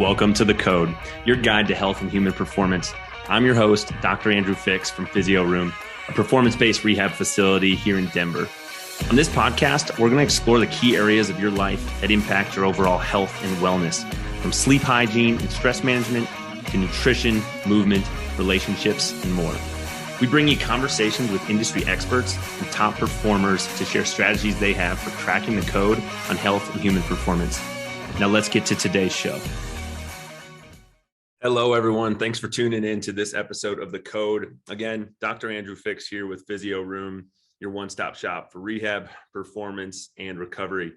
Welcome to The Code, your guide to health and human performance. I'm your host, Dr. Andrew Fix from Physio Room, a performance-based rehab facility here in Denver. On this podcast, we're going to explore the key areas of your life that impact your overall health and wellness, from sleep hygiene and stress management to nutrition, movement, relationships, and more. We bring you conversations with industry experts and top performers to share strategies they have for cracking the code on health and human performance. Now let's get to today's show. Hello, everyone. Thanks for tuning in to this episode of The Code. Again, Dr. Andrew Fix here with Physio Room, your one-stop shop for rehab, performance, and recovery.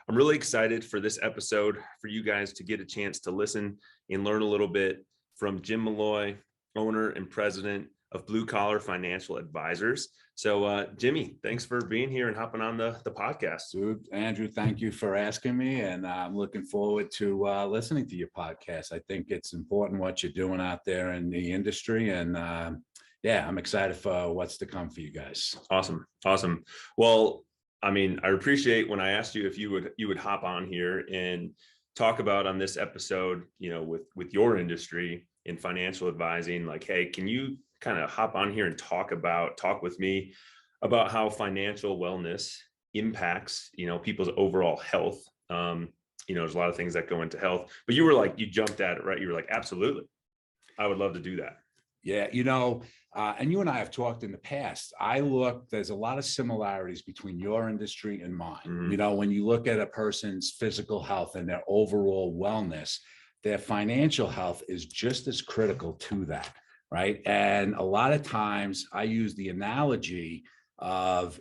I'm really excited for this episode for you guys to get a chance to listen and learn a little bit from Jim Molloy, owner and president of Blue Collar Financial Advisors. So Jimmy, thanks for being here and hopping on the podcast. Dude, Andrew, thank you for asking me. And I'm looking forward to listening to your podcast. I think it's important what you're doing out there in the industry. And I'm excited for what's to come for you guys. Awesome. Well, I mean, I appreciate when I asked you if you would hop on here and talk about on this episode, with your industry in financial advising, like, hey, can you kind of hop on here and talk with me about how financial wellness impacts, people's overall health. There's a lot of things that go into health, but you jumped at it, right? You were like, absolutely. I would love to do that. Yeah. And you and I have talked in the past. There's a lot of similarities between your industry and mine. Mm-hmm. When you look at a person's physical health and their overall wellness, their financial health is just as critical to that. Right. And a lot of times I use the analogy of,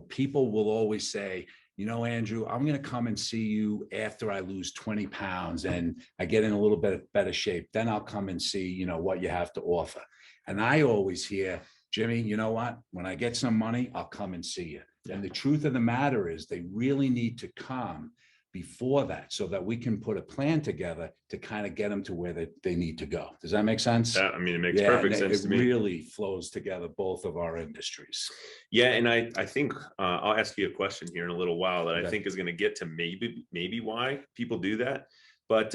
people will always say, Andrew, I'm going to come and see you after I lose 20 pounds and I get in a little bit better shape. Then I'll come and see, what you have to offer. And I always hear, Jimmy, you know what? When I get some money, I'll come and see you. Yeah. And the truth of the matter is they really need to come before that so that we can put a plan together to kind of get them to where they need to go. Does that make sense? Yeah, I mean, it makes perfect sense to me. It really flows together, both of our industries. Yeah. And I think I'll ask you a question here in a little while that I think is going to get to maybe why people do that. But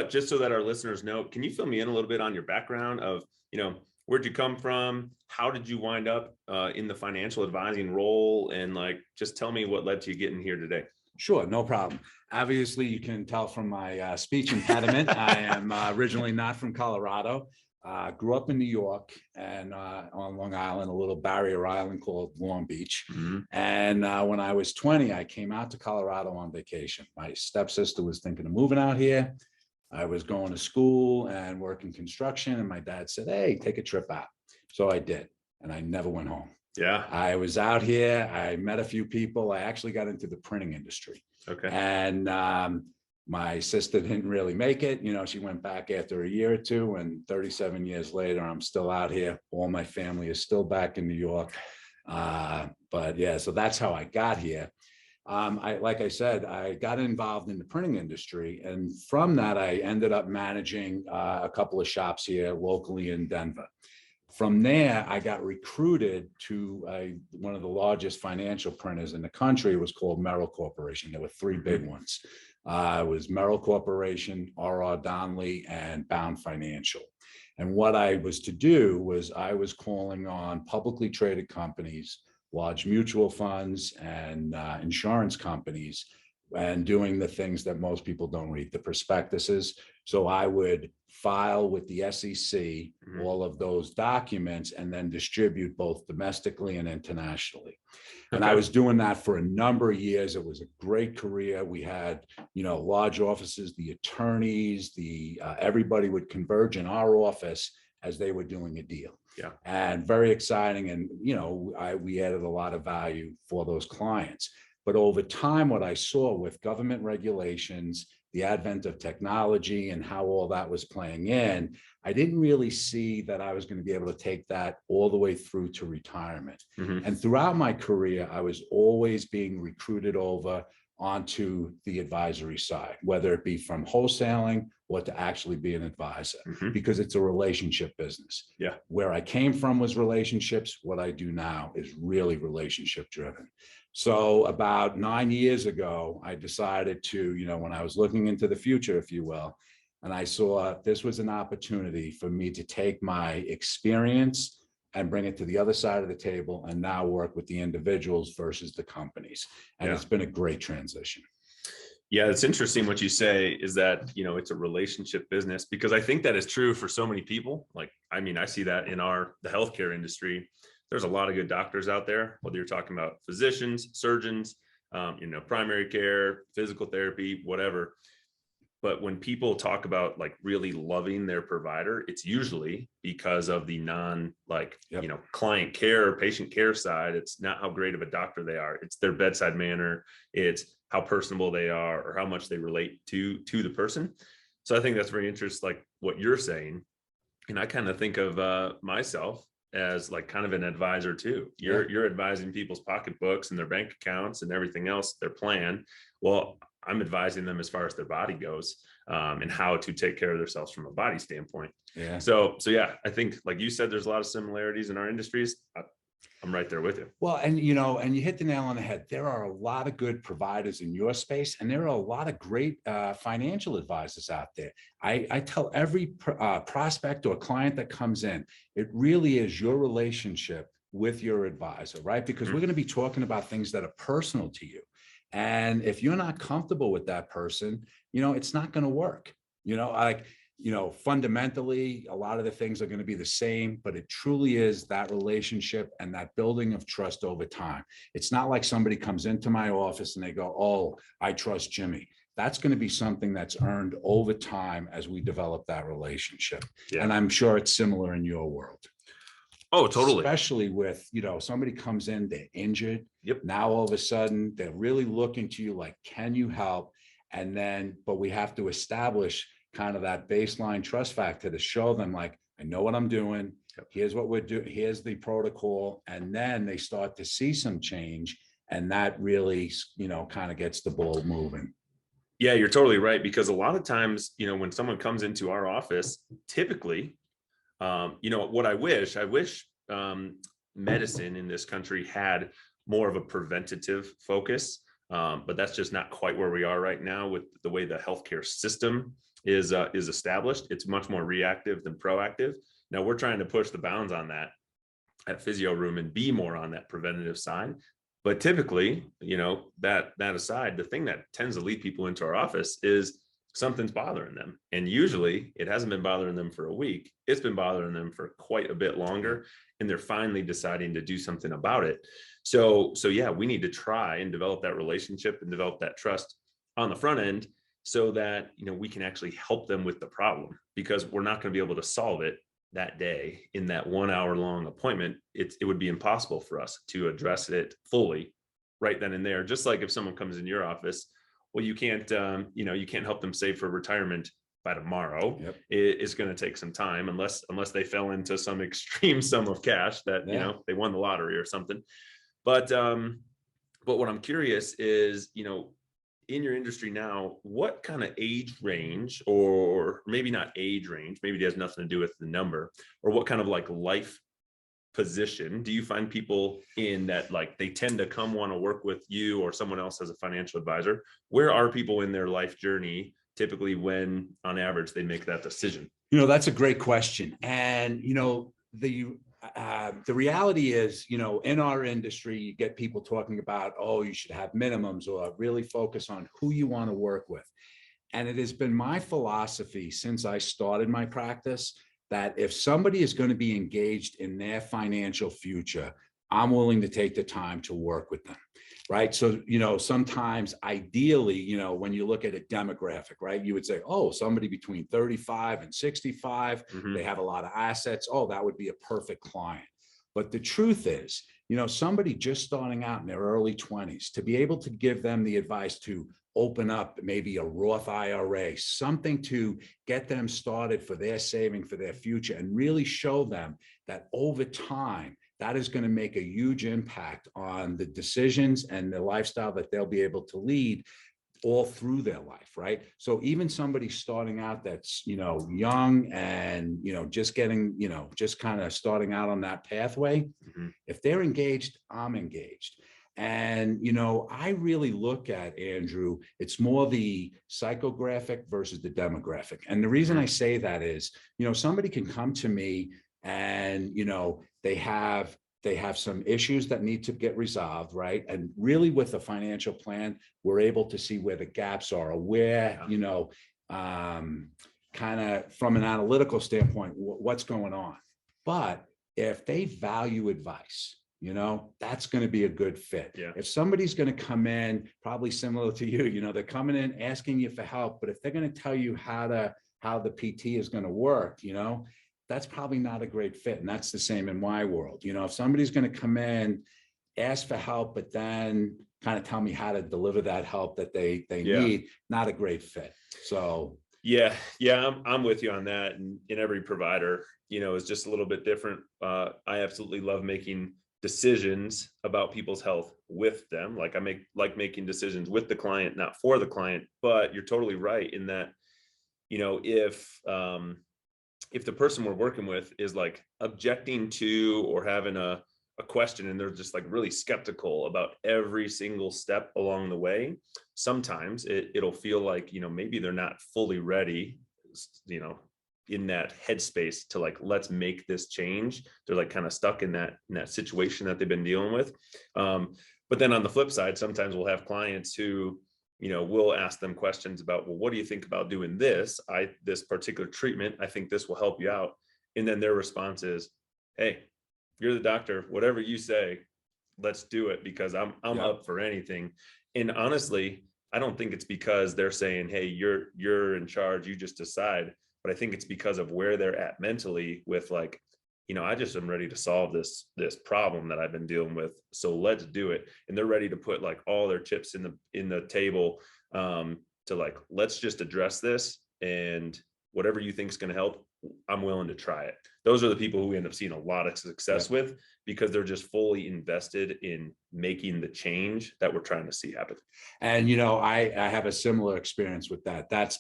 just so that our listeners know, can you fill me in a little bit on your background of, where'd you come from? How did you wind up in the financial advising role? And just tell me what led to you getting here today. Sure, no problem. Obviously, you can tell from my speech impediment, I am originally not from Colorado. Grew up in New York and on Long Island, a little barrier island called Long Beach. Mm-hmm. And when I was 20, I came out to Colorado on vacation. My stepsister was thinking of moving out here. I was going to school and working construction, and my dad said, hey, take a trip out. So I did, and I never went home. Yeah. I was out here. I met a few people. I actually got into the printing industry. Okay. And my sister didn't really make it. She went back after a year or two, and 37 years later, I'm still out here. All my family is still back in New York. So that's how I got here. Like I said, I got involved in the printing industry. And from that, I ended up managing a couple of shops here locally in Denver. From there, I got recruited to one of the largest financial printers in the country. It was called Merrill Corporation. There were three big ones. It was Merrill Corporation, R.R. Donnelley, and Bound Financial. And what I was to do was I was calling on publicly traded companies, large mutual funds, and insurance companies, and doing the things that most people don't read, the prospectuses. So I would file with the SEC, mm-hmm. all of those documents, and then distribute both domestically and internationally. And I was doing that for a number of years. It was a great career. We had, large offices, the attorneys, everybody would converge in our office as they were doing a deal. Yeah. And very exciting. And, we added a lot of value for those clients. But over time, what I saw with government regulations, the advent of technology and how all that was playing in, I didn't really see that I was going to be able to take that all the way through to retirement. Mm-hmm. And throughout my career, I was always being recruited over onto the advisory side, whether it be from wholesaling or to actually be an advisor, mm-hmm. because it's a relationship business. Yeah. Where I came from was relationships. What I do now is really relationship driven. So about 9 years ago, I decided to, when I was looking into the future, if you will, And I saw this was an opportunity for me to take my experience and bring it to the other side of the table and now work with the individuals versus the companies. And it's been a great transition. Yeah, it's interesting what you say is that, it's a relationship business, because I think that is true for so many people. Like, I mean, I see that in the healthcare industry. There's a lot of good doctors out there, whether you're talking about physicians, surgeons, primary care, physical therapy, whatever. But when people talk about like really loving their provider, it's usually because of the client care, patient care side. It's not how great of a doctor they are. It's their bedside manner. It's how personable they are or how much they relate to the person. So I think that's very interesting, like what you're saying. And I kind of think of myself as like kind of an advisor too. You're advising people's pocketbooks and their bank accounts and everything else, their plan. Well, I'm advising them as far as their body goes, and how to take care of themselves from a body standpoint. Yeah. So yeah, I think like you said, there's a lot of similarities in our industries. I'm right there with you. Well, and you hit the nail on the head. There are a lot of good providers in your space, and there are a lot of great financial advisors out there. I tell every prospect or client that comes in, it really is your relationship with your advisor, right? Because we're going to be talking about things that are personal to you. And if you're not comfortable with that person, it's not going to work. Fundamentally, a lot of the things are going to be the same, but it truly is that relationship and that building of trust over time. It's not like somebody comes into my office and they go, "Oh, I trust Jimmy." That's going to be something that's earned over time as we develop that relationship. Yeah. And I'm sure it's similar in your world. Oh, totally. Especially with, somebody comes in, they're injured. Yep. Now, all of a sudden, they're really looking to you like, can you help? And then, but we have to establish kind of that baseline trust factor to show them like, I know what I'm doing. Yep. Here's what we're doing. Here's the protocol. And then they start to see some change. And that really, kind of gets the ball moving. Yeah, you're totally right. Because a lot of times, when someone comes into our office, typically, what I wish medicine in this country had more of a preventative focus, but that's just not quite where we are right now with the way the healthcare system is established. It's much more reactive than proactive. Now we're trying to push the bounds on that at Physio Room and be more on that preventative side. But typically, that aside, the thing that tends to lead people into our office is something's bothering them. And usually it hasn't been bothering them for a week. It's been bothering them for quite a bit longer. And they're finally deciding to do something about it. So yeah, we need to try and develop that relationship and develop that trust on the front end so that, we can actually help them with the problem, because we're not going to be able to solve it that day in that 1 hour long appointment. It would be impossible for us to address it fully right then and there. Just like if someone comes in your office, well, you can't help them save for retirement by tomorrow. Yep. It's going to take some time unless they fell into some extreme sum of cash that, they won the lottery or something. But what I'm curious is, in your industry now, what kind of age range, or maybe not age range, maybe it has nothing to do with the number, or what kind of like life position do you find people in that, like, they tend to come want to work with you or someone else as a financial advisor? Where are people in their life journey typically when on average they make that decision? That's a great question. And, the reality is, in our industry, you get people talking about, oh, you should have minimums or really focus on who you want to work with. And it has been my philosophy since I started my practice that if somebody is going to be engaged in their financial future, I'm willing to take the time to work with them. Right. So, sometimes ideally, when you look at a demographic, right, you would say, oh, somebody between 35 and 65, they have a lot of assets. Oh, that would be a perfect client. But the truth is, somebody just starting out in their early 20s, to be able to give them the advice to open up maybe a Roth IRA, something to get them started for their saving for their future, and really show them that over time, that is going to make a huge impact on the decisions and the lifestyle that they'll be able to lead all through their life, right? So even somebody starting out that's, young and, just getting, just kind of starting out on that pathway, if they're engaged, I'm engaged. And, I really look at, Andrew, it's more the psychographic versus the demographic. And the reason I say that is, somebody can come to me and, they have some issues that need to get resolved, right? And really with a financial plan, we're able to see where the gaps are, or where, kind of from an analytical standpoint, what's going on. But if they value advice, that's going to be a good fit. Yeah. If somebody's going to come in, probably similar to you, they're coming in asking you for help, but if they're going to tell you how the PT is going to work, that's probably not a great fit. And that's the same in my world. If somebody's going to come in, ask for help, but then kind of tell me how to deliver that help that they need, not a great fit. So yeah, I'm with you on that. And in every provider, is just a little bit different. I absolutely love making decisions about people's health with them. Like I like making decisions with the client, not for the client. But you're totally right in that, if the person we're working with is like objecting to or having a question, and they're just like really skeptical about every single step along the way, sometimes it'll feel like, maybe they're not fully ready, in that headspace to like, let's make this change. They're like kind of stuck in that situation that they've been dealing with. But then on the flip side, sometimes we'll have clients who, we'll ask them questions about, well, what do you think about doing this? This particular treatment, I think this will help you out. And then their response is, hey, you're the doctor, whatever you say, let's do it, because I'm up for anything. And honestly, I don't think it's because they're saying, hey, you're in charge, you just decide. But I think it's because of where they're at mentally with like, I just am ready to solve this problem that I've been dealing with. So let's do it. And they're ready to put like all their chips in the table, to like, let's just address this, and whatever you think is going to help, I'm willing to try it. Those are the people who we end up seeing a lot of success with, because they're just fully invested in making the change that we're trying to see happen. And, I have a similar experience with that. That's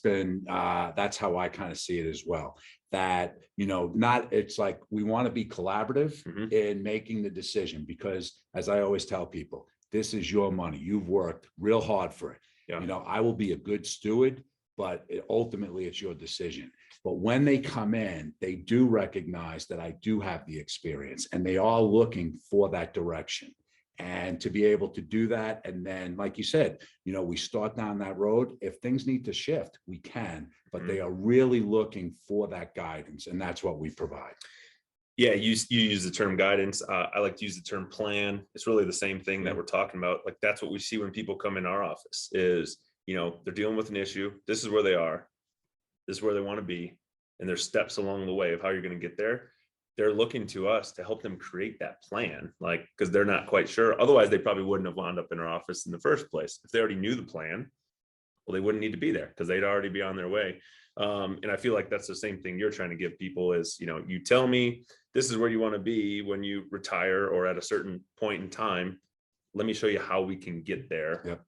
how I kind of see it as well. That, it's like, we want to be collaborative in making the decision, because as I always tell people, this is your money. You've worked real hard for it. Yeah. I will be a good steward, but ultimately it's your decision. But when they come in, they do recognize that I do have the experience, and they are looking for that direction. And to be able to do that, and then, like you said, we start down that road. If things need to shift, we can, but they are really looking for that guidance, and that's what we provide. Yeah, you use the term guidance. I like to use the term plan. It's really the same thing that we're talking about. Like, that's what we see when people come in our office is, they're dealing with an issue. This is where they are. This is where they want to be. And there's steps along the way of how you're going to get there. They're looking to us to help them create that plan, like, because they're not quite sure. Otherwise, they probably wouldn't have wound up in our office in the first place. If they already knew the plan, well, they wouldn't need to be there, because they'd already be on their way. And I feel like that's the same thing you're trying to give people is, you tell me this is where you want to be when you retire or at a certain point in time. Let me show you how we can get there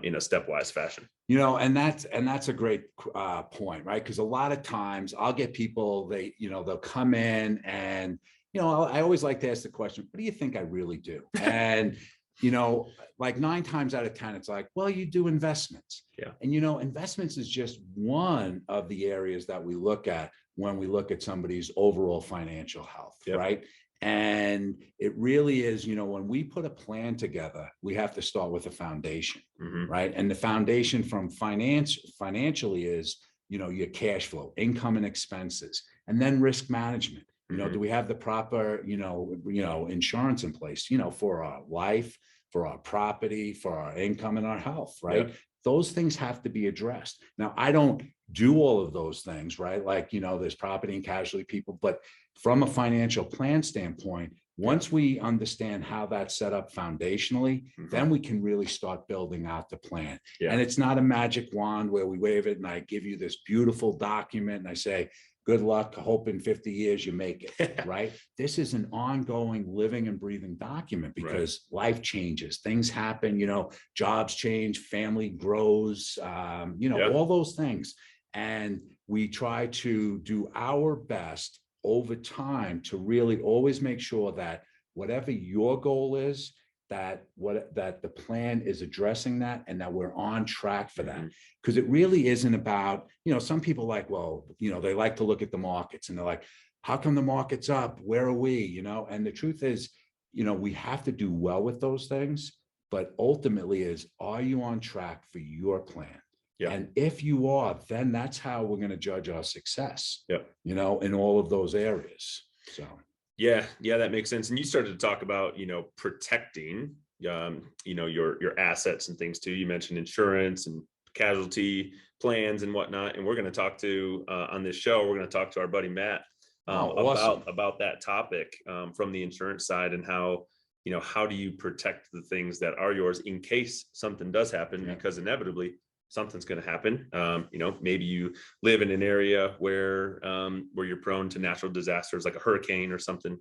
in a stepwise fashion. And that's a great point, right? Because a lot of times I'll get people, they'll come in and, I always like to ask the question, what do you think I really do? And, like 9 times out of 10, it's like, well, you do investments. Yeah. And, investments is just one of the areas that we look at when we look at somebody's overall financial health, right? And it really is, when we put a plan together, we have to start with a foundation, right? And the foundation from financially is, your cash flow, income and expenses, and then risk management. Do we have the proper, insurance in place, for our life, for our property, for our income and our health, right? Yeah. Those things have to be addressed. Now, I don't do all of those things, right? Like, there's property and casualty people, but from a financial plan standpoint, once we understand how that's set up foundationally, then we can really start building out the plan. Yeah. And it's not a magic wand where we wave it and I give you this beautiful document and I say, good luck, hope in 50 years you make it, right? This is an ongoing living and breathing document, because life changes, things happen, jobs change, family grows, all those things. And we try to do our best over time to really always make sure that whatever your goal is, that the plan is addressing that and that we're on track for that. Because it really isn't about, some people like, well, they like to look at the markets and they're like, how come the market's up? Where are we? And the truth is, we have to do well with those things, but ultimately are you on track for your plan? Yeah. And if you are, then that's how we're going to judge our success, in all of those areas. So. Yeah, that makes sense. And you started to talk about, protecting, your assets and things too. You mentioned insurance and casualty plans and whatnot. And we're going to talk to on this show, we're going to talk to our buddy Matt awesome. about that topic from the insurance side and how, how do you protect the things that are yours in case something does happen, because inevitably something's going to happen. Maybe you live in an area where you're prone to natural disasters like a hurricane or something.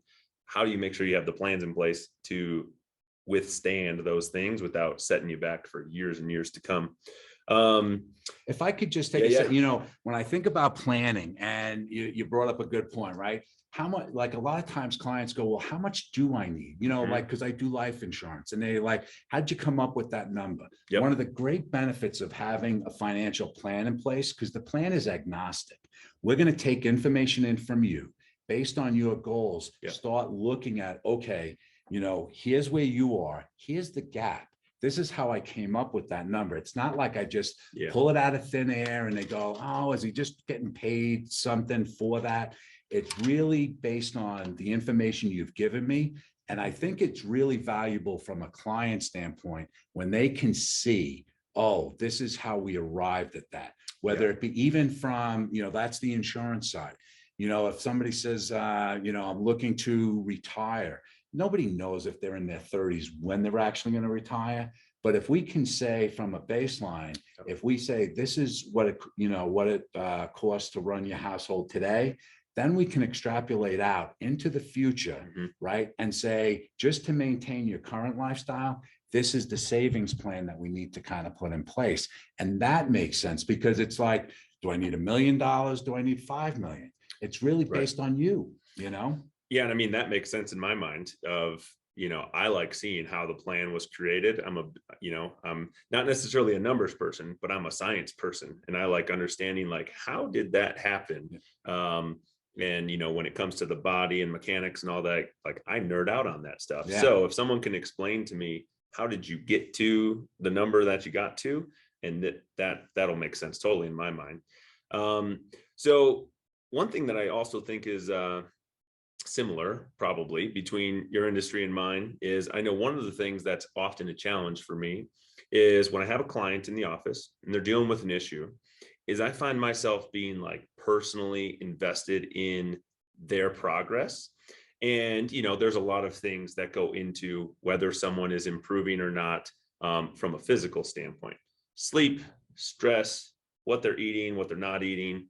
How do you make sure you have the plans in place to withstand those things without setting you back for years and years to come? If I could just take a second, when I think about planning, and you brought up a good point, right? How much, like a lot of times clients go, well, how much do I need? Like, because I do life insurance, and they like, how'd you come up with that number? One of the great benefits of having a financial plan in place, because the plan is agnostic. We're going to take information in from you based on your goals, start looking at, okay, here's where you are, here's the gap. This is how I came up with that number. It's not like I just pull it out of thin air and they go, oh, is he just getting paid something for that? It's really based on the information you've given me. And I think it's really valuable from a client standpoint when they can see, oh, this is how we arrived at that. Whether it be even from, that's the insurance side. If somebody says, I'm looking to retire, nobody knows if they're in their 30s when they're actually going to retire. But if we can say from a baseline, if we say this is what it costs to run your household today, then we can extrapolate out into the future, right? And say, just to maintain your current lifestyle, this is the savings plan that we need to kind of put in place. And that makes sense, because it's like, do I need $1 million? Do I need 5 million? It's really based on you, Yeah. And I mean, that makes sense in my mind of, I like seeing how the plan was created. I'm not necessarily a numbers person, but I'm a science person. And I like understanding, like, how did that happen? And, when it comes to the body and mechanics and all that, like, I nerd out on that stuff. So if someone can explain to me, how did you get to the number that you got to? And that'll make sense totally in my mind. So one thing that I also think is similar probably between your industry and mine is, I know one of the things that's often a challenge for me is when I have a client in the office and they're dealing with an issue, is I find myself being like personally invested in their progress. And, there's a lot of things that go into whether someone is improving or not from a physical standpoint: sleep, stress, what they're eating, what they're not eating,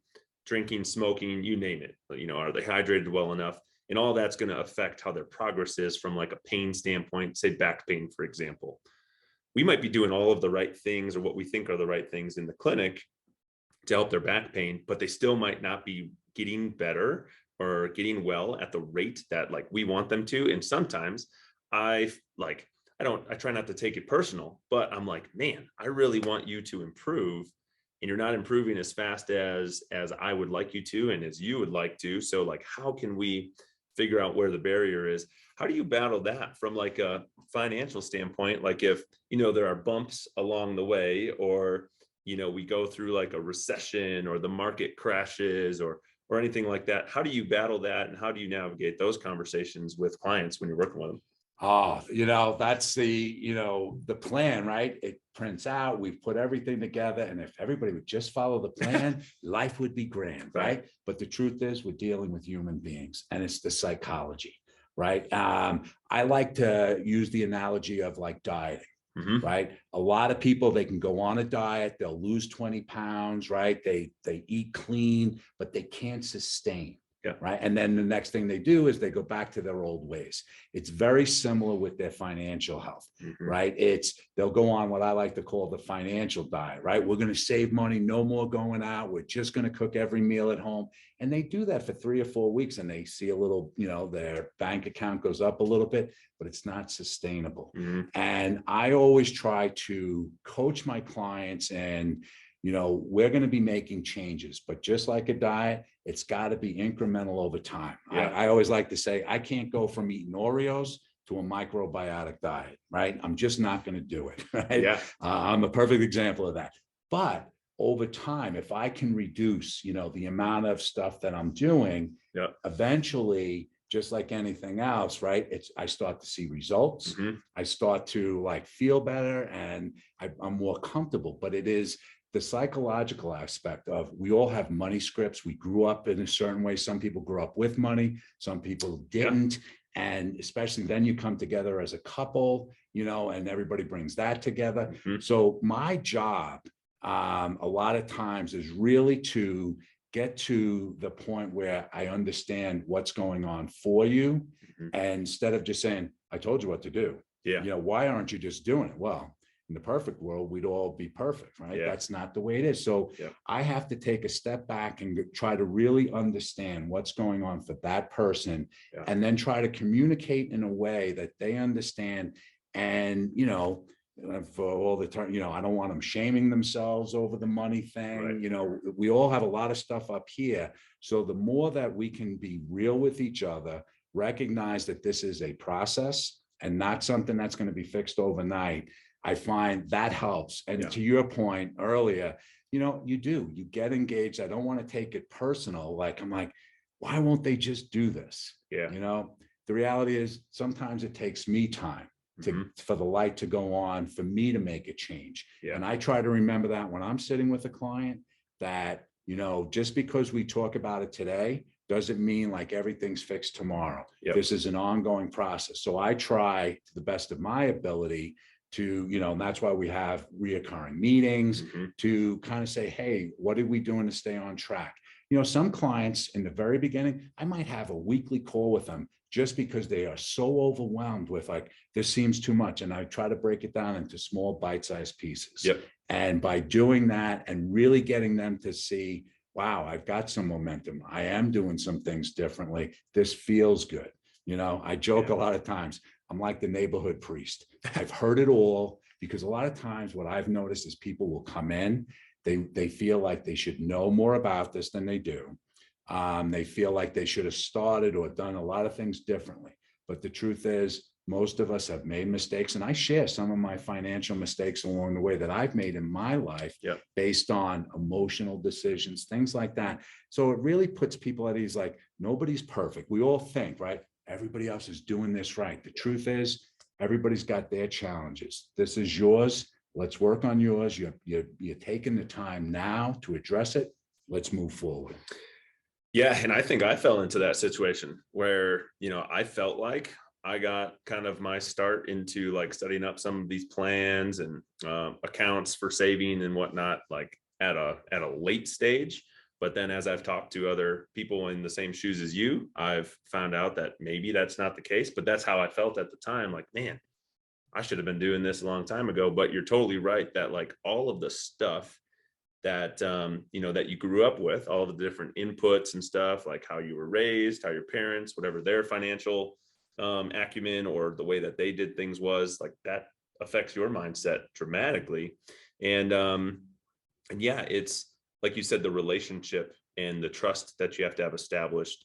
drinking, smoking, you name it. Are they hydrated well enough? And all that's going to affect how their progress is from like a pain standpoint, say back pain, for example. We might be doing all of the right things, or what we think are the right things in the clinic to help their back pain, but they still might not be getting better or getting well at the rate that like we want them to. And sometimes I try not to take it personal, but I'm like, man, I really want you to improve, and you're not improving as fast as I would like you to, and as you would like to. So like, how can we figure out where the barrier is? How do you battle that from like a financial standpoint? Like if, there are bumps along the way, or, we go through like a recession, or the market crashes, or anything like that. How do you battle that? And how do you navigate those conversations with clients when you're working with them? Oh, that's the plan, right? It prints out, we've put everything together. And if everybody would just follow the plan, life would be grand, right? But the truth is, we're dealing with human beings, and it's the psychology, right? I like to use the analogy of like dieting. Right. A lot of people, they can go on a diet, they'll lose 20 pounds, right? They eat clean, but they can't sustain. Yeah. Right. And then the next thing they do is they go back to their old ways. It's very similar with their financial health, right? They'll go on what I like to call the financial diet, right? We're going to save money, no more going out. We're just going to cook every meal at home. And they do that for 3 or 4 weeks and they see a little, their bank account goes up a little bit, but it's not sustainable. And I always try to coach my clients and, we're going to be making changes, but just like a diet, it's got to be incremental over time. Yeah. I always like to say, I can't go from eating Oreos to a microbiotic diet, right? I'm just not going to do it, right? Yeah. I'm a perfect example of that. But over time, if I can reduce, the amount of stuff that I'm doing, eventually, just like anything else, right? I start to see results. I start to feel better and I'm more comfortable, but it is the psychological aspect of we all have money scripts. We grew up in a certain way. Some people grew up with money, some people didn't. And especially then you come together as a couple, and everybody brings that together. So my job, a lot of times is really to get to the point where I understand what's going on for you. And instead of just saying, I told you what to do. Why aren't you just doing it? Well, in the perfect world, we'd all be perfect, right? That's not the way it is. So I have to take a step back and try to really understand what's going on for that person and then try to communicate in a way that they understand. And, for all the time, I don't want them shaming themselves over the money thing. We all have a lot of stuff up here. So the more that we can be real with each other, recognize that this is a process and not something that's going to be fixed overnight, I find that helps. And to your point earlier, you get engaged. I don't want to take it personal. I'm like, why won't they just do this? The reality is sometimes it takes me time for the light to go on, for me to make a change. And I try to remember that when I'm sitting with a client that, just because we talk about it today, doesn't mean everything's fixed tomorrow. This is an ongoing process. So I try to the best of my ability to, and that's why we have reoccurring meetings to kind of say, hey, what are we doing to stay on track? Some clients in the very beginning, I might have a weekly call with them just because they are so overwhelmed with this seems too much. And I try to break it down into small bite-sized pieces. And by doing that and really getting them to see, wow, I've got some momentum. I am doing some things differently. This feels good. I joke a lot of times, I'm like the neighborhood priest. I've heard it all, because a lot of times what I've noticed is people will come in, they feel like they should know more about this than they do. They feel like they should have started or done a lot of things differently. But the truth is, most of us have made mistakes, and I share some of my financial mistakes along the way that I've made in my life based on emotional decisions, things like that. So it really puts people at ease. Nobody's perfect. We all think, right? Everybody else is doing this right. The truth is, everybody's got their challenges. This is yours. Let's work on yours. You're taking the time now to address it. Let's move forward. Yeah. And I think I fell into that situation where, I felt like I got kind of my start into studying up some of these plans and accounts for saving and whatnot, at a late stage. But then as I've talked to other people in the same shoes as you, I've found out that maybe that's not the case, but that's how I felt at the time. Man, I should have been doing this a long time ago. But you're totally right that all of the stuff that, that you grew up with, all of the different inputs and stuff, how you were raised, how your parents, whatever their financial acumen or the way that they did things was, that affects your mindset dramatically. And yeah, it's like you said, the relationship and the trust that you have to have established.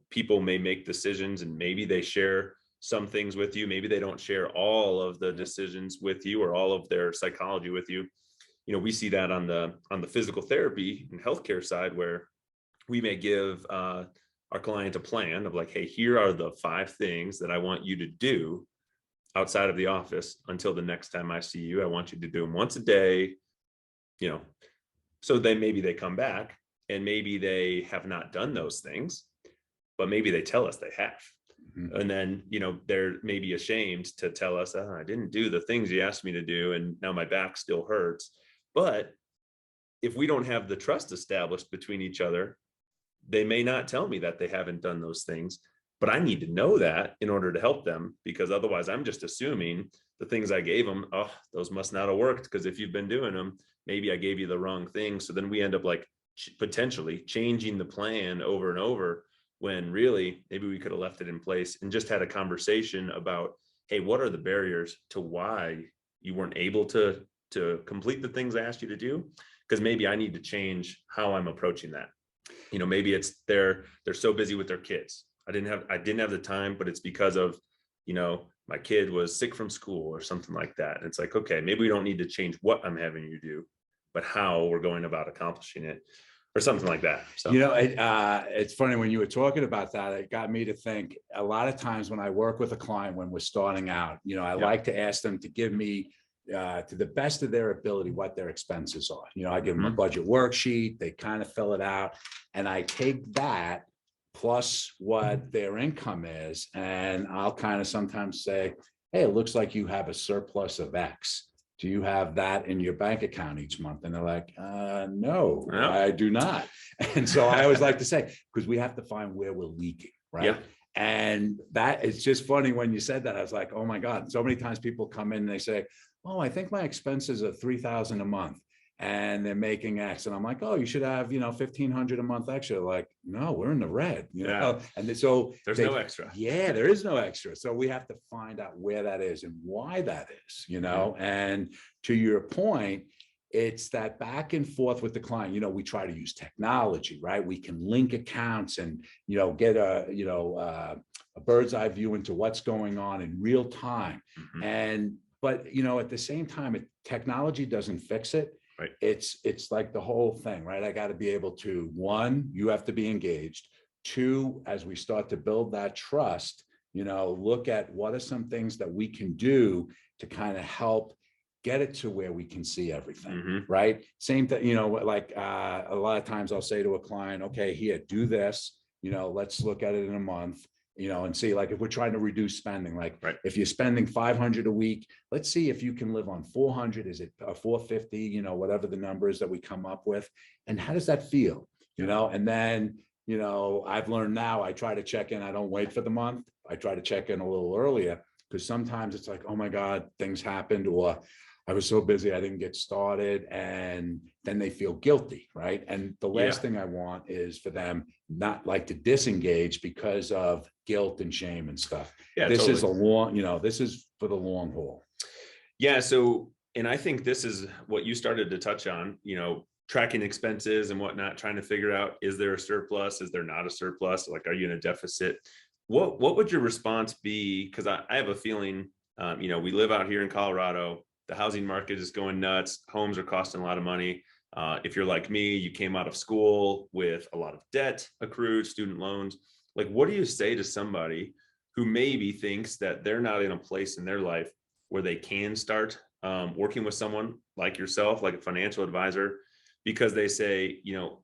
People may make decisions and maybe they share some things with you. Maybe they don't share all of the decisions with you or all of their psychology with you. We see that on the physical therapy and healthcare side, where we may give our client a plan of hey, here are the 5 things that I want you to do outside of the office until the next time I see you. I want you to do them once a day, so then maybe they come back and maybe they have not done those things, but maybe they tell us they have. And then, they're maybe ashamed to tell us, oh, I didn't do the things you asked me to do, and now my back still hurts. But if we don't have the trust established between each other, they may not tell me that they haven't done those things, but I need to know that in order to help them, because otherwise I'm just assuming the things I gave them, oh, those must not have worked, because if you've been doing them, maybe I gave you the wrong thing. So then we end up like potentially changing the plan over and over, when really maybe we could have left it in place and just had a conversation about, hey, what are the barriers to why you weren't able to complete the things I asked you to do? Because maybe I need to change how I'm approaching that. Maybe it's they're so busy with their kids. I didn't have the time, but it's because of, my kid was sick from school or something like that. And it's like, okay, maybe we don't need to change what I'm having you do, but how we're going about accomplishing it, or something like that. So, it's funny when you were talking about that, it got me to think. A lot of times when I work with a client, when we're starting out, I like to ask them to give me, to the best of their ability, what their expenses are. I give them a budget worksheet, they kind of fill it out, and I take that plus what their income is, and I'll kind of sometimes say, hey, it looks like you have a surplus of X. Do you have that in your bank account each month? And they're like, no, I do not. And so I always like to say, because we have to find where we're leaking, right? Yeah. And that it's just funny when you said that. I was like, oh my God. So many times people come in and they say, oh, I think my expenses are $3,000 a month and they're making X. And I'm like, oh, you should have, $1,500 a month extra. Like, no, we're in the red, And so there's no extra. Yeah, there is no extra. So we have to find out where that is and why that is, and to your point, it's that back and forth with the client. We try to use technology, right? We can link accounts and, get a bird's eye view into what's going on in real time. But, at the same time, technology doesn't fix it. Right. It's like the whole thing, right? I got to be able to, one, you have to be engaged. Two, as we start to build that trust, look at what are some things that we can do to kind of help get it to where we can see everything, right? Same thing, like a lot of times I'll say to a client, okay, here, do this, let's look at it in a month, and see, like, if we're trying to reduce spending, like if you're spending 500 a week, let's see if you can live on 400, is it 450, whatever the number is that we come up with. And how does that feel? And then, I've learned now, I try to check in. I don't wait for the month. I try to check in a little earlier, because sometimes it's like, oh my God, things happened, or I was so busy, I didn't get started. And then they feel guilty, right? And the last thing I want is for them not like to disengage because of guilt and shame and stuff. Yeah, this is this is for the long haul. Yeah. So, and I think this is what you started to touch on, tracking expenses and whatnot, trying to figure out, is there a surplus? Is there not a surplus? Like, are you in a deficit? What would your response be? Because I have a feeling, we live out here in Colorado. The housing market is going nuts. Homes are costing a lot of money. If you're like me, you came out of school with a lot of debt accrued, student loans. Like, what do you say to somebody who maybe thinks that they're not in a place in their life where they can start working with someone like yourself, like a financial advisor, because they say,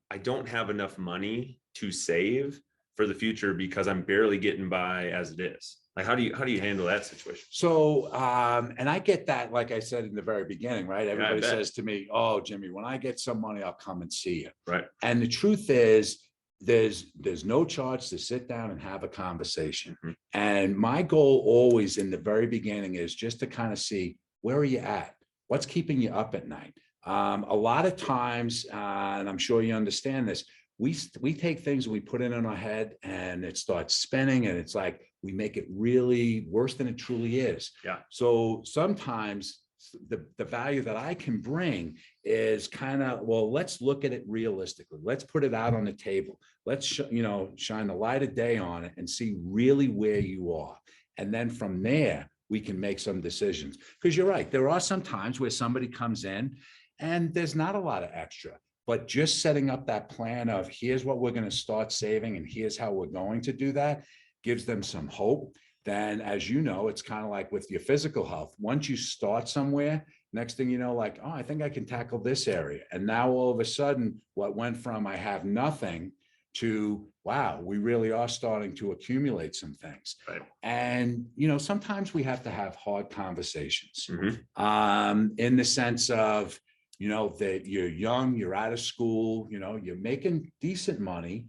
I don't have enough money to save for the future because I'm barely getting by as it is? Like, how do you handle that situation? So, and I get that, like I said in the very beginning, right? Everybody says to me, oh, Jimmy, when I get some money, I'll come and see you. Right. And the truth is, there's no charge to sit down and have a conversation. And my goal always in the very beginning is just to kind of see, where are you at? What's keeping you up at night? A lot of times, and I'm sure you understand this, we take things and we put it in our head and it starts spinning, and it's like we make it really worse than it truly is. Yeah. So sometimes the value that I can bring is kind of, well, let's look at it realistically. Let's put it out on the table. Let's shine the light of day on it and see really where you are. And then from there, we can make some decisions. Because you're right, there are some times where somebody comes in and there's not a lot of extra. But just setting up that plan of, here's what we're going to start saving and here's how we're going to do that, gives them some hope. Then, as you know, it's kind of like with your physical health. Once you start somewhere, next thing you know, like, oh, I think I can tackle this area. And now all of a sudden, what went from I have nothing to, wow, we really are starting to accumulate some things. Right. And, sometimes we have to have hard conversations in the sense of, that you're young, you're out of school, you're making decent money,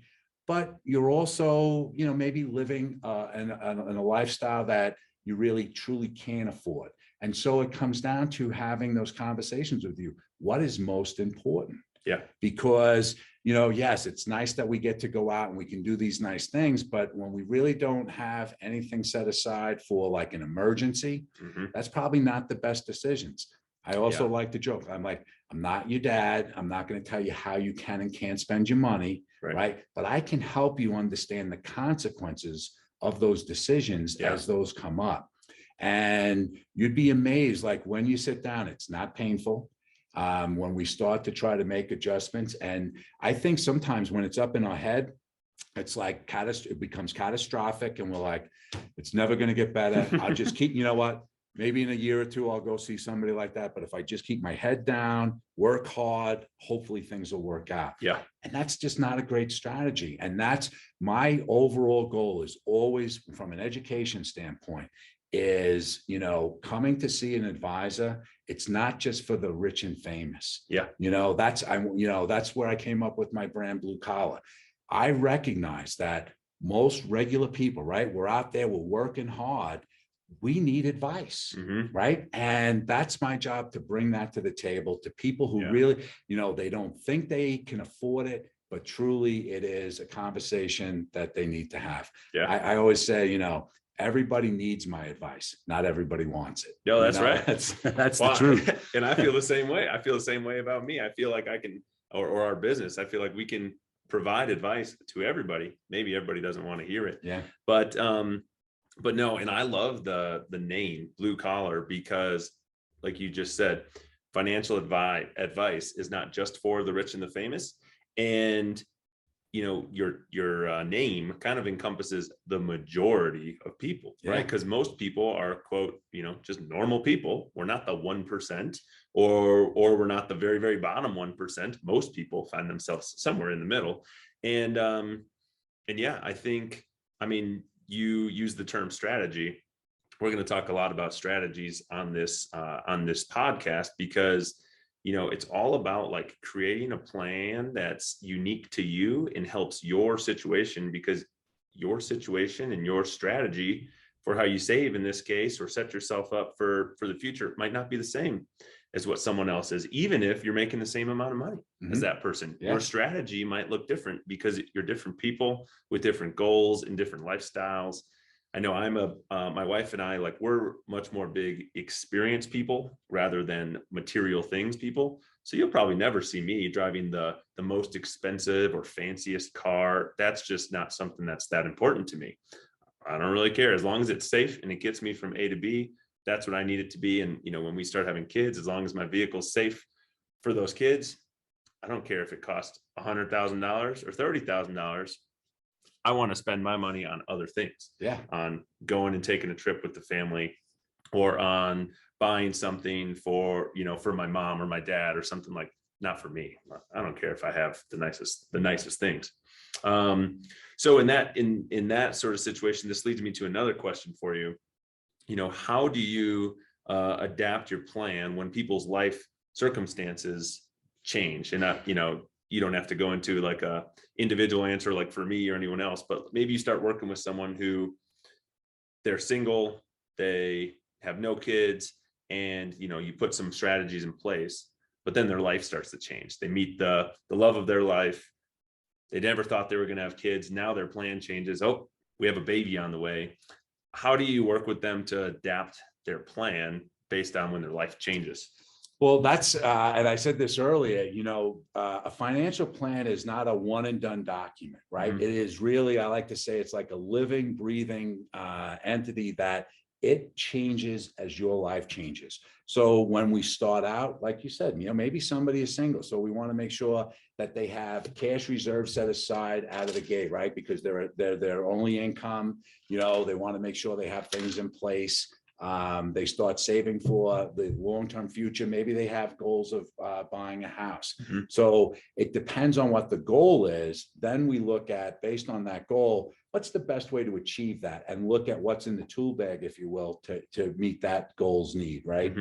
but you're also, maybe living in a lifestyle that you really truly can't afford. And so it comes down to having those conversations with you. What is most important? Yeah. Because, yes, it's nice that we get to go out and we can do these nice things, but when we really don't have anything set aside for like an emergency, that's probably not the best decisions. I also like to joke. I'm like, I'm not your dad. I'm not going to tell you how you can and can't spend your money, right? But I can help you understand the consequences of those decisions as those come up. And you'd be amazed, like when you sit down, it's not painful. When we start to try to make adjustments. And I think sometimes when it's up in our head, it's like it becomes catastrophic. And we're like, it's never going to get better. I'll just keep, what? Maybe in a year or two, I'll go see somebody like that. But if I just keep my head down, work hard, hopefully things will work out. Yeah. And that's just not a great strategy. And that's my overall goal is always from an education standpoint is, coming to see an advisor. It's not just for the rich and famous. Yeah. That's where I came up with my brand Blue Collar. I recognize that most regular people, right? We're out there, we're working hard. We need advice, right? And that's my job to bring that to the table to people who really, they don't think they can afford it, but truly it is a conversation that they need to have. Yeah. I always say, everybody needs my advice. Not everybody wants it. No, that's right. That's the truth. And I feel the same way. I feel the same way about me. I feel like I can, or our business, I feel like we can provide advice to everybody. Maybe everybody doesn't want to hear it. Yeah. But no, and I love the name Blue Collar because, like you just said, financial advice is not just for the rich and the famous. And your name kind of encompasses the majority of people, right? Because most people are, quote, just normal people. We're not the 1%, or we're not the very, very bottom 1%. Most people find themselves somewhere in the middle. And yeah, I mean, you use the term strategy. We're going to talk a lot about strategies on this podcast because it's all about like creating a plan that's unique to you and helps your situation, because your situation and your strategy for how you save in this case, or set yourself up for the future, might not be the same as what someone else is, even if you're making the same amount of money as that person. Your strategy might look different because you're different people with different goals and different lifestyles. I know my wife and I, like, we're much more big experience people rather than material things people. So you'll probably never see me driving the most expensive or fanciest car. That's just not something that's that important to me. I don't really care. As long as it's safe and it gets me from A to B, that's what I need it to be. And, when we start having kids, as long as my vehicle's safe for those kids, I don't care if it costs $100,000 or $30,000. I want to spend my money on other things, on going and taking a trip with the family, or on buying something for my mom or my dad or something, like, not for me. I don't care if I have the nicest things. So in that sort of situation, this leads me to another question for you. How do you adapt your plan when people's life circumstances change? And you don't have to go into like a individual answer like for me or anyone else, but maybe you start working with someone who they're single, they have no kids, and you put some strategies in place, but then their life starts to change. They meet the love of their life. They never thought they were going to have kids. Now their plan changes. Oh, we have a baby on the way. How do you work with them to adapt their plan based on when their life changes? Well, that's, and I said this earlier, a financial plan is not a one and done document, right? It is really, I like to say, it's like a living, breathing entity that it changes as your life changes. So when we start out, like you said, maybe somebody is single. So we want to make sure that they have cash reserves set aside out of the gate, right? Because they're their only income, they want to make sure they have things in place. They start saving for the long-term future. Maybe they have goals of buying a house. So it depends on what the goal is. Then we look at, based on that goal, what's the best way to achieve that, and look at what's in the tool bag, if you will, to meet that goal's need, right?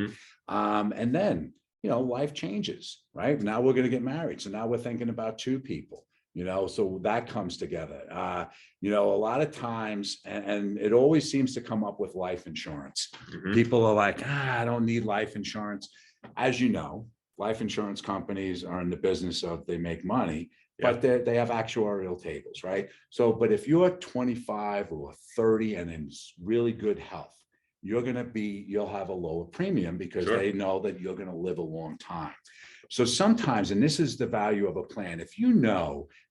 And then, life changes, right? Now we're going to get married. So now we're thinking about two people. so that comes together. A lot of times, and it always seems to come up with life insurance. People are like, I don't need life insurance. As you know, life insurance companies are in the business of they make money, but they have actuarial tables, right? So, but if you're 25 or 30 and in really good health, you'll have a lower premium because they know that you're going to live a long time. So sometimes, and this is the value of a plan, if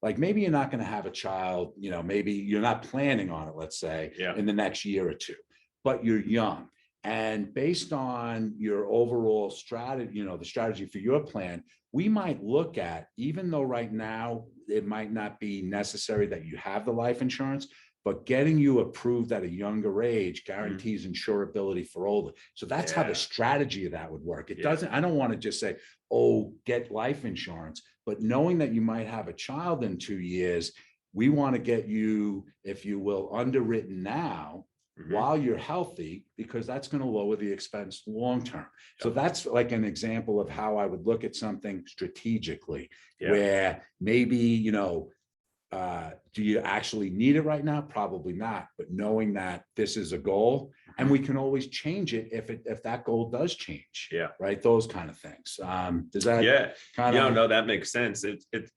like maybe you're not going to have a child, maybe you're not planning on it, let's say, in the next year or two, but you're young. And based on your overall strategy, the strategy for your plan, we might look at, even though right now it might not be necessary that you have the life insurance, but getting you approved at a younger age guarantees insurability for older. So that's how the strategy of that would work. It doesn't, I don't want to just say, oh, get life insurance, but knowing that you might have a child in 2 years, we want to get you, if you will, underwritten now while you're healthy, because that's going to lower the expense long-term. So that's like an example of how I would look at something strategically, where maybe, do you actually need it right now? Probably not, but knowing that this is a goal and we can always change it if that goal does change. Right. Those kind of things. Does that no, that makes sense. It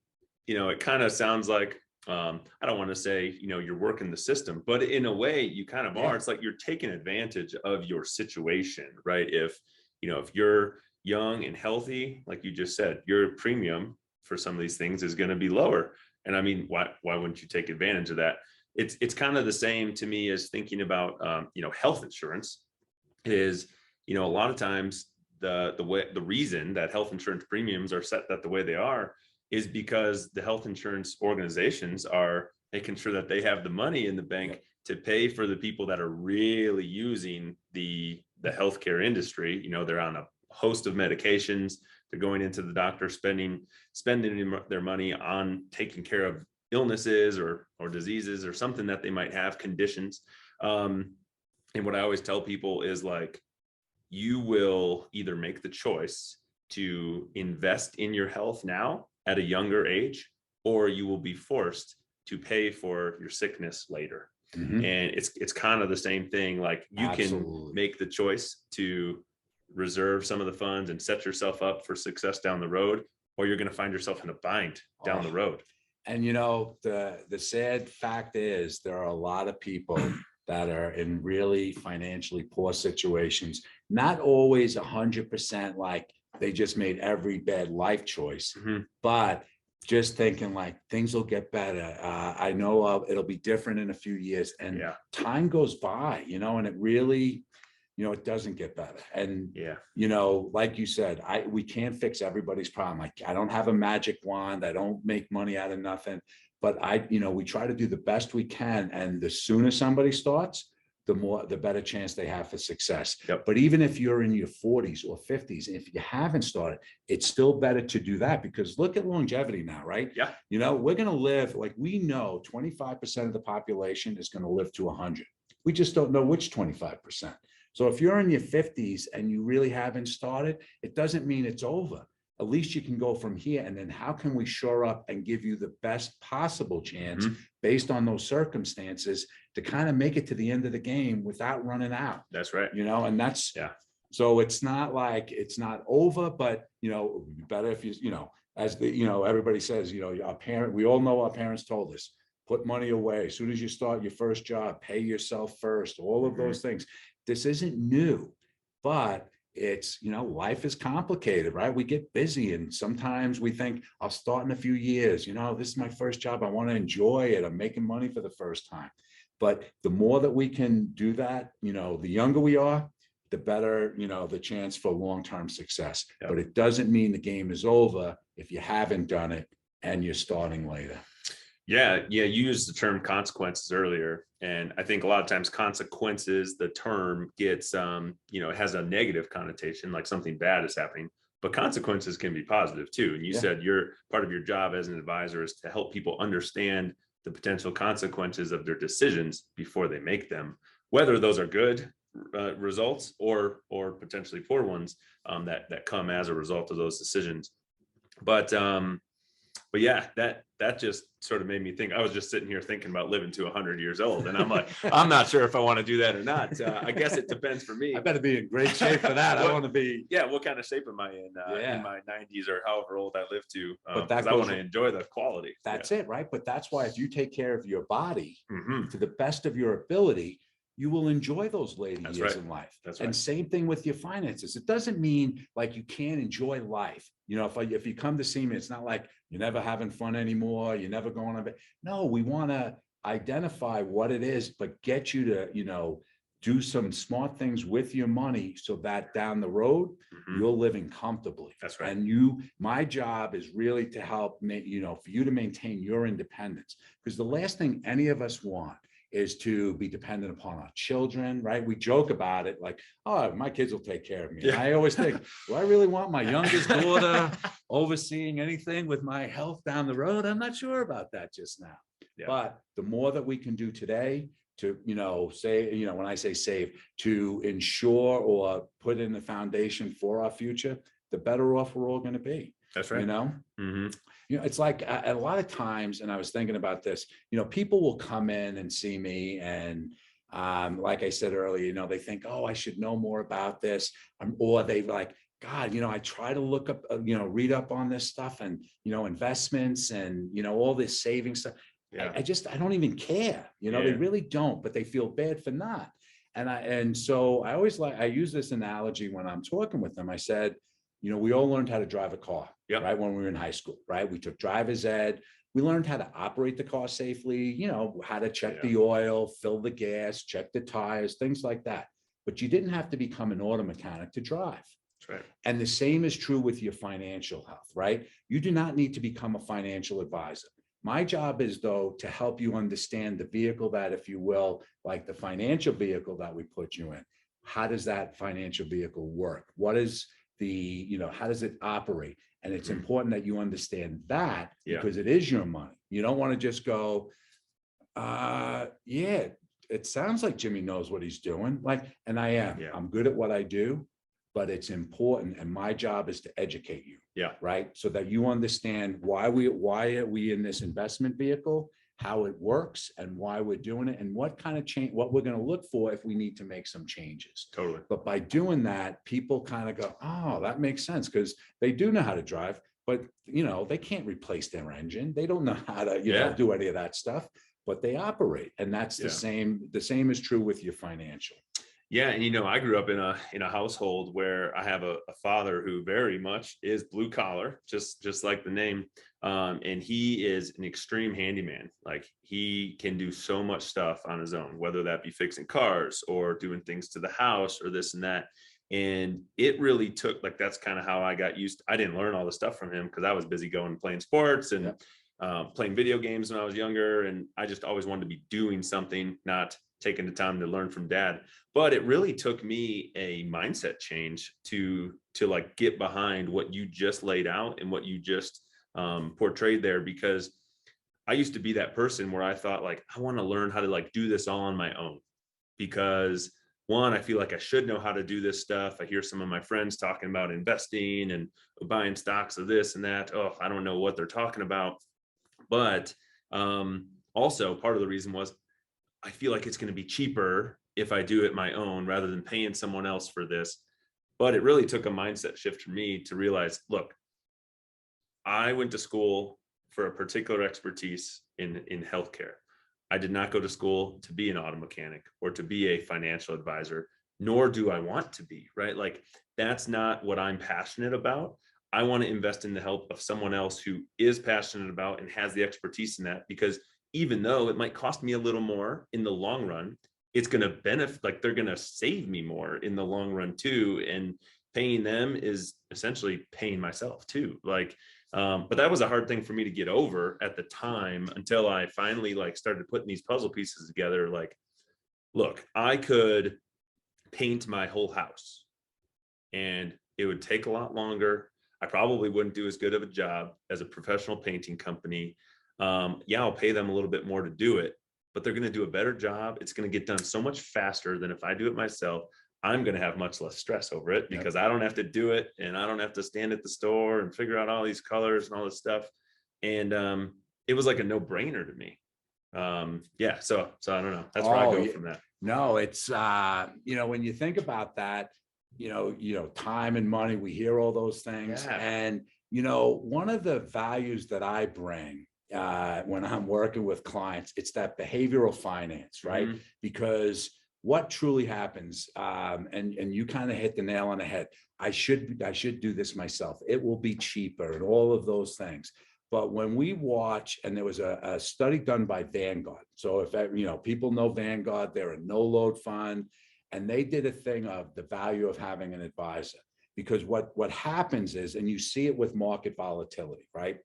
kind of sounds like, I don't want to say, you're working the system, but in a way you kind of are. It's like you're taking advantage of your situation, right? If you're young and healthy, like you just said, your premium for some of these things is going to be lower. And I mean, why wouldn't you take advantage of that? It's kind of the same to me as thinking about, health insurance is, a lot of times the reason that health insurance premiums are set that the way they are is because the health insurance organizations are making sure that they have the money in the bank to pay for the people that are really using the healthcare industry. They're on a host of medications. They're going into the doctor, spending their money on taking care of illnesses or diseases or something that they might have, conditions. And what I always tell people is, like, you will either make the choice to invest in your health now at a younger age, or you will be forced to pay for your sickness later. And it's kind of the same thing. Like, you can make the choice to reserve some of the funds and set yourself up for success down the road, or you're going to find yourself in a bind down the road. And the sad fact is, there are a lot of people that are in really financially poor situations, not always 100% like they just made every bad life choice, but just thinking like things will get better. I know it'll be different in a few years, and time goes by, and it really, it doesn't get better. And, like you said, we can't fix everybody's problem. Like, I don't have a magic wand. I don't make money out of nothing, but we try to do the best we can. And the sooner somebody starts, the better chance they have for success. But even if you're in your 40s or 50s, if you haven't started, it's still better to do that, because look at longevity now, right? We're going to live, like, we know 25% of the population is going to live to 100. We just don't know which 25%. So if you're in your 50s and you really haven't started, it doesn't mean it's over. At least you can go from here. And then how can we shore up and give you the best possible chance based on those circumstances to kind of make it to the end of the game without running out? That's right. And that's, so it's not like it's not over, but, better if as everybody says, we all know our parents told us, put money away. As soon as you start your first job, pay yourself first, all of those things. This isn't new, but it's, life is complicated, right? We get busy, and sometimes we think, I'll start in a few years. This is my first job. I want to enjoy it. I'm making money for the first time. But the more that we can do that, the younger we are, the better, the chance for long-term success. But it doesn't mean the game is over if you haven't done it and you're starting later. You used the term consequences earlier. And I think a lot of times consequences, the term gets, it has a negative connotation, like something bad is happening, but consequences can be positive too. And you said part of your job as an advisor is to help people understand the potential consequences of their decisions before they make them, whether those are good results or potentially poor ones that come as a result of those decisions. But But yeah, that just sort of made me think. I was just sitting here thinking about living to 100 years old, and I'm like, I'm not sure if I want to do that or not. I guess it depends for me. I better be in great shape for that. I want to be. Yeah, what kind of shape am I in my 90s or however old I live to? Because I want to enjoy the quality. That's it, right? But that's why if you take care of your body Mm-hmm. to the best of your ability, you will enjoy those later years in life. That's right. And same thing with your finances. It doesn't mean like you can't enjoy life. You know, if you come to see me, it's not like you're never having fun anymore. You're never going on. No, we want to identify what it is, but get you to, you know, do some smart things with your money so that down the road, you're living comfortably. That's right. And my job is really to help make, you know, for you to maintain your independence, because the last thing any of us want is to be dependent upon our children, right? We joke about it like, oh, my kids will take care of me. Yeah. And I always think, do I really want my youngest daughter overseeing anything with my health down the road? I'm not sure about that just now. Yeah. But the more that we can do today to, you know, say, you know, when I say save, to ensure or put in the foundation for our future, the better off we're all going to be. That's right. You know? Mm-hmm. You know, it's like a lot of times, and I was thinking about this, you know, people will come in and see me and like I said earlier, you know, they think, oh, I should know more about this. Or they like, God, you know, I try to look up, you know, read up on this stuff and, you know, investments and, you know, all this saving stuff. Yeah. I don't even care, you know, they really don't, but they feel bad for not. And so I always I use this analogy when I'm talking with them. I said, you know, we all learned how to drive a car, right? When we were in high school, right? We took driver's ed. We learned how to operate the car safely, you know, how to check the oil, fill the gas, check the tires, things like that. But you didn't have to become an auto mechanic to drive. That's right. And the same is true with your financial health, right? You do not need to become a financial advisor. My job is, though, to help you understand the vehicle that, if you will, like the financial vehicle that we put you in. How does that financial vehicle work? What is you know, how does it operate? And it's important that you understand that because it is your money. You don't want to just go, yeah, it sounds like Jimmy knows what he's doing. Like, and I am. Yeah. I'm good at what I do, but it's important. And my job is to educate you. Yeah. Right. So that you understand why are we in this investment vehicle, how it works and why we're doing it and what kind of change, what we're going to look for if we need to make some changes. Totally. But by doing that, people kind of go, oh, that makes sense, because they do know how to drive, but you know, they can't replace their engine. They don't know how to, you know, do any of that stuff, but they operate. And that's the same is true with your financial. Yeah. And, you know, I grew up in a household where I have a father who very much is blue collar, just like the name. And he is an extreme handyman. Like, he can do so much stuff on his own, whether that be fixing cars or doing things to the house or this and that. And it really took, like, that's kind of how I got used to, I didn't learn all the stuff from him because I was busy going and playing sports and playing video games when I was younger. And I just always wanted to be doing something, not taking the time to learn from dad. But it really took me a mindset change to like get behind what you just laid out and what you just portrayed there, because I used to be that person where I thought, like, I want to learn how to like do this all on my own, because one, I feel like I should know how to do this stuff. I hear some of my friends talking about investing and buying stocks of this and that. Oh, I don't know what they're talking about. But also part of the reason was I feel like it's going to be cheaper if I do it my own rather than paying someone else for this. But it really took a mindset shift for me to realize, look, I went to school for a particular expertise in healthcare. I did not go to school to be an auto mechanic or to be a financial advisor, nor do I want to be, right? Like, that's not what I'm passionate about. I want to invest in the help of someone else who is passionate about and has the expertise in that, because even though it might cost me a little more in the long run, it's going to benefit, like, they're going to save me more in the long run too. And paying them is essentially paying myself too. Like, but that was a hard thing for me to get over at the time, until I finally like started putting these puzzle pieces together. Like, look, I could paint my whole house and it would take a lot longer. I probably wouldn't do as good of a job as a professional painting company. I'll pay them a little bit more to do it, but they're going to do a better job. It's going to get done so much faster than if I do it myself. I'm going to have much less stress over it because I don't have to do it, and I don't have to stand at the store and figure out all these colors and all this stuff. And it was like a no-brainer to me. Yeah. So I don't know. That's where I go from that. No, it's when you think about that, time and money, we hear all those things. Yeah. And one of the values that I bring when I'm working with clients, it's that behavioral finance, right? Mm-hmm. Because what truly happens, and you kind of hit the nail on the head. I should do this myself. It will be cheaper and all of those things. But when we watch, and there was a study done by Vanguard. So if people know Vanguard, they're a no load fund, and they did a thing of the value of having an advisor. Because what happens is, and you see it with market volatility, right?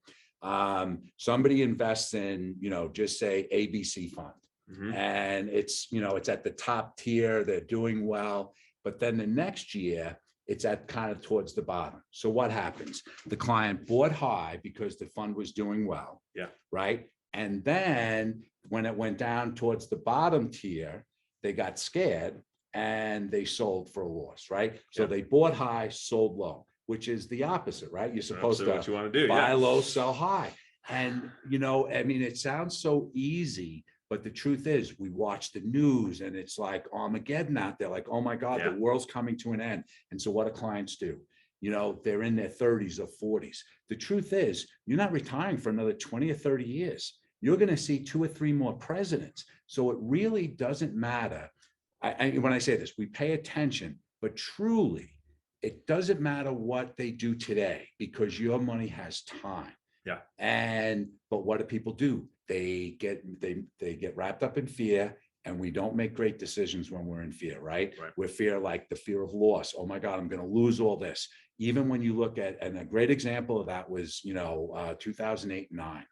Somebody invests in, just say ABC fund, and it's at the top tier, they're doing well, but then the next year it's at kind of towards the bottom. So what happens? The client bought high because the fund was doing well. Yeah. Right. And then when it went down towards the bottom tier, they got scared and they sold for a loss. Right. So they bought high, sold low, which is the opposite, right? You're supposed to what you want to do. Buy low, sell high. And, it sounds so easy, but the truth is we watch the news and it's like Armageddon out there, like, oh my God, the world's coming to an end. And so what do clients do? They're in their 30s or 40s. The truth is you're not retiring for another 20 or 30 years. You're going to see 2 or 3 more presidents. So it really doesn't matter. When I say this, we pay attention, but truly it doesn't matter what they do today because your money has time. Yeah. But what do people do? They get wrapped up in fear, and we don't make great decisions when we're in fear, right? We're like the fear of loss. Oh my God, I'm going to lose all this. Even when you look at, and a great example of that was, 2008 and 9,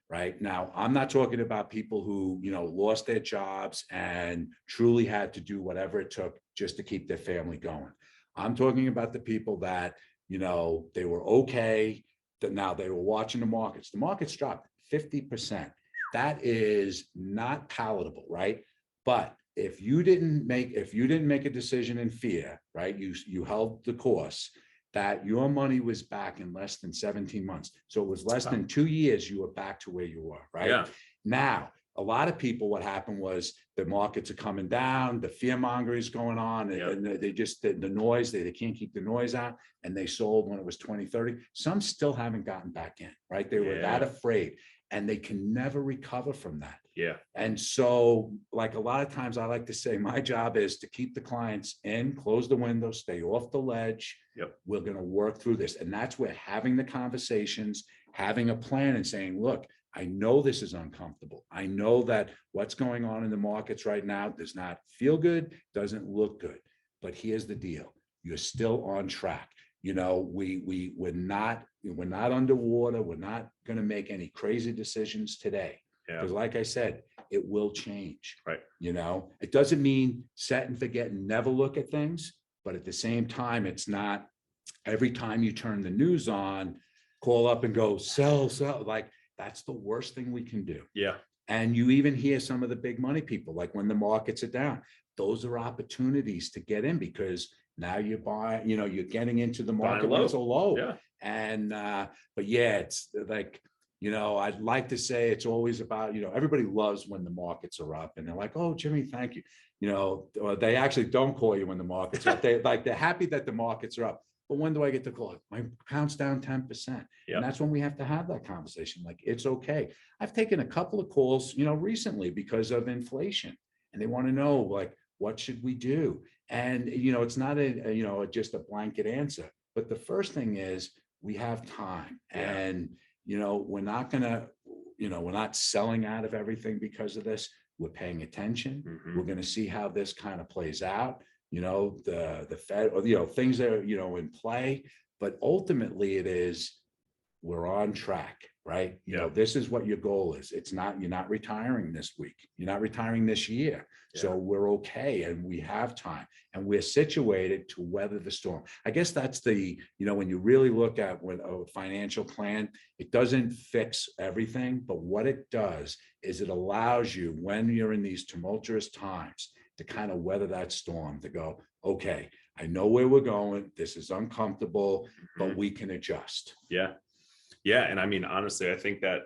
right? Now, I'm not talking about people who, lost their jobs and truly had to do whatever it took just to keep their family going. I'm talking about the people that, they were okay, that now they were watching the markets. The markets dropped 50%. That is not palatable, right? But if you didn't make a decision in fear, right? You held the course, that your money was back in less than 17 months. So it was less than 2 years you were back to where you were, right? Yeah. Now, a lot of people, what happened was the markets are coming down, the fear mongering is going on, and they just, the noise, they can't keep the noise out, and they sold when it was 20, 30. Some still haven't gotten back in, right? They were that afraid, and they can never recover from that. Yeah. And so, like a lot of times I like to say, my job is to keep the clients in, close the window, stay off the ledge. Yep. We're going to work through this. And that's where having the conversations, having a plan and saying, look, I know this is uncomfortable. I know that what's going on in the markets right now does not feel good, doesn't look good. But here's the deal. You're still on track. We're not underwater. We're not going to make any crazy decisions today. Because like I said, it will change. Right. It doesn't mean set and forget and never look at things. But at the same time, it's not every time you turn the news on, call up and go, sell. Like, that's the worst thing we can do. Yeah. And you even hear some of the big money people, like when the markets are down, those are opportunities to get in because now you're buying, you're getting into the market when it's low. Yeah. And, but yeah, it's like, I'd like to say it's always about, everybody loves when the markets are up and they're like, oh, Jimmy, thank you. Or they actually don't call you when the markets are up. They're happy that the markets are up. But when do I get the call? My account's down 10%. Yep. And that's when we have to have that conversation. Like, it's okay. I've taken a couple of calls, recently because of inflation, and they want to know, like, what should we do? And, it's not just a blanket answer. But the first thing is we have time. Yeah. And, we're not going to, we're not selling out of everything because of this. We're paying attention. Mm-hmm. We're going to see how this kind of plays out. The Fed, or, things that are, in play, but ultimately it is, we're on track, right? This is what your goal is. It's not, you're not retiring this week. You're not retiring this year. Yeah. So we're okay. And we have time and we're situated to weather the storm. I guess that's the, when you really look at a financial plan, it doesn't fix everything, but what it does is it allows you, when you're in these tumultuous times, to kind of weather that storm, to go, okay, I know where we're going. This is uncomfortable, but we can adjust. Yeah. Yeah. And I mean, honestly, I think that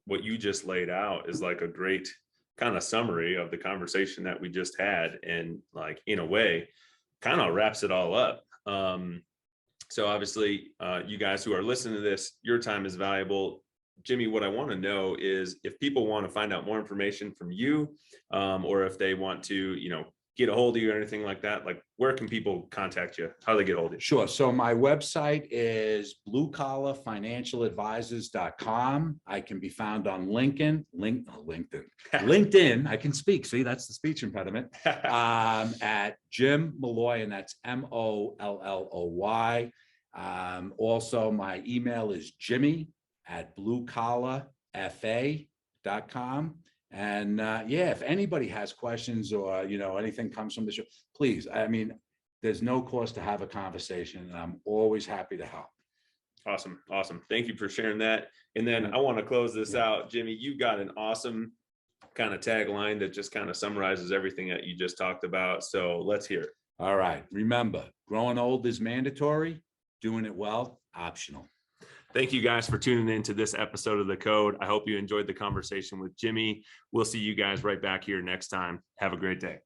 what you just laid out is like a great kind of summary of the conversation that we just had. And like, in a way, kind of wraps it all up. So obviously, you guys who are listening to this, your time is valuable. Jimmy, what I want to know is if people want to find out more information from you, or if they want to, get a hold of you or anything like that, like where can people contact you? How do they get a hold of you? Sure. So my website is bluecollarfinancialadvisors.com. I can be found on LinkedIn. I can speak. See, that's the speech impediment. At Jim Molloy, and that's Molloy. Also, my email is jimmy@bluecollarfa.com. And if anybody has questions or, anything comes from the show, please, I mean, there's no cost to have a conversation, and I'm always happy to help. Awesome. Thank you for sharing that. And then I want to close this out. Jimmy, you've got an awesome kind of tagline that just kind of summarizes everything that you just talked about. So let's hear it. All right. Remember, growing old is mandatory. Doing it well, optional. Thank you guys for tuning in to this episode of The Code. I hope you enjoyed the conversation with Jimmy. We'll see you guys right back here next time. Have a great day.